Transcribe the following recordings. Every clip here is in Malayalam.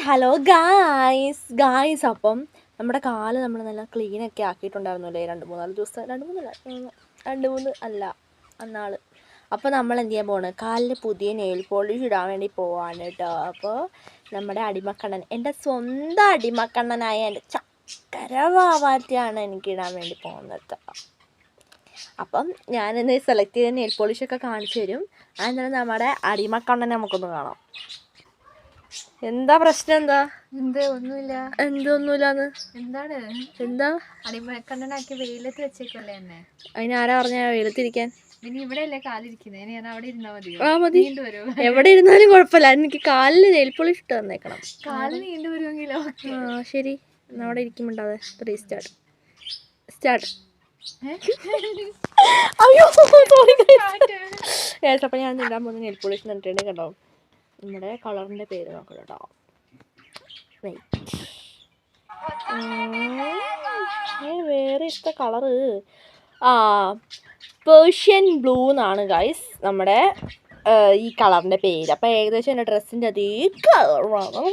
ഹലോ ഗായ്സ് അപ്പം നമ്മുടെ കാല് നമ്മൾ നല്ല ക്ലീനൊക്കെ ആക്കിയിട്ടുണ്ടായിരുന്നല്ലേ 2-3 അന്നാൾ. അപ്പോൾ നമ്മൾ എന്ത് ചെയ്യാൻ പോവാണ്, കാലിന് പുതിയ നെയിൽ പോളിഷ് ഇടാൻ വേണ്ടി പോവാണ് കേട്ടോ. അപ്പോൾ നമ്മുടെ അടിമക്കണ്ണൻ, എൻ്റെ സ്വന്തം അടിമക്കണ്ണനായ എൻ്റെ ചക്കര വാവാറ്റയാണ് എനിക്ക് ഇടാൻ വേണ്ടി പോകുന്നത്. അപ്പം ഞാനിന്ന് സെലക്ട് ചെയ്ത നെയിൽ പോളിഷൊക്കെ കാണിച്ചു തരും. അതെന്താണ് നമ്മുടെ അടിമക്കണ്ണനെ നമുക്കൊന്ന് കാണാം. എന്താ പ്രശ്നം? ഒന്നുമില്ലാന്ന് എന്താണ് എന്താ അടിമക്കണ്ണനാക്കി വെയിലത്ത് വെച്ചേക്കല്ലേ എന്നെ? അതിനാരാ പറഞ്ഞ വെയിലത്തിരിക്കാൻ? പിന്നെ ഇവിടെ അല്ലേ കാലിരിക്കുന്നത്, ഞാൻ അവിടെ ഇരുന്നാ മതിയോ? മതി, എവിടെ ഇരുന്നാലും കുഴപ്പമില്ല. എനിക്ക് കാലിന് നെയിൽ പോളിഷ് ഇട്ട് തന്നേക്കണം. കാല് നീണ്ടു വരുമെങ്കിലോ? ശരി, എന്നാ അവിടെ ഇരിക്കുമ്പോണ്ടാവേ. സ്റ്റാർട്ട്. അയ്യോ സോറി. അപ്പം ഞാൻ ഇടാൻ പോകുന്ന നെയിൽ പോളിഷ് എന്നിട്ടുണ്ട് കേട്ടോ. നമ്മുടെ കളറിൻ്റെ പേര് നോക്കണം കേട്ടോ. വേറെ ഇഷ്ട കളറ് പേർഷ്യൻ ബ്ലൂ എന്നാണ് ഗൈസ് നമ്മുടെ ഈ കളറിൻ്റെ പേര്. അപ്പോൾ ഏകദേശം എൻ്റെ ഡ്രസ്സിൻ്റെ അതേ കളറാണ്.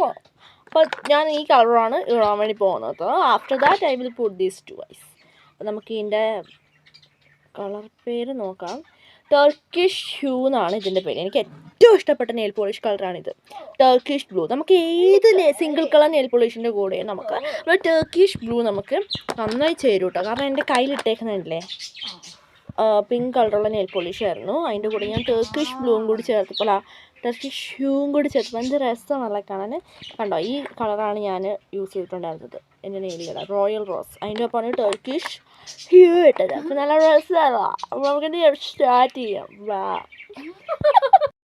അപ്പോൾ ഞാൻ ഈ കളറാണ് ഇടാൻ വേണ്ടി പോകുന്നത്. After that I will put these two eyes. അപ്പോൾ നമുക്ക് ഇതിൻ്റെ കളർ പേര് നോക്കാം. ടർക്കിഷ് ഹ്യൂ എന്നാണ് ഇതിൻ്റെ പേര്. എനിക്ക് ഏറ്റവും ഇഷ്ടപ്പെട്ട നെയിൽ പോളിഷ് കളറാണിത്, ടർക്കിഷ് ബ്ലൂ. നമുക്ക് ഏത് സിംഗിൾ കളർ നെയിൽ പോളിഷിൻ്റെ കൂടെ നമുക്ക് ടർക്കിഷ് ബ്ലൂ നമുക്ക് നന്നായി ചേരും കേട്ടോ. കാരണം എൻ്റെ കയ്യിലിട്ടേക്കുന്നില്ലേ പിങ്ക് കളറുള്ള നെയിൽ പോളിഷ് ആയിരുന്നു. അതിൻ്റെ കൂടെ ഞാൻ ടർക്കിഷ് ബ്ലൂവും കൂടി ചേർത്തപ്പോൾ ടർക്കിഷ് ഹ്യൂവും കൂടി ചേർത്തപ്പോൾ എന്ത് രസമല്ല കാണാൻ. കണ്ടോ, ഈ കളറാണ് ഞാൻ യൂസ് ചെയ്തിട്ടുണ്ടായിരുന്നത് എൻ്റെ നെയിലിൽ, റോയൽ റോസ്. അതിൻ്റെ ഒപ്പമാണ് ടർക്കിഷ് ഹ്യൂ ഇട്ടത്. അപ്പം നല്ല രസമല്ല. അപ്പോൾ നമുക്ക് സ്റ്റാർട്ട് ചെയ്യാം. വാ.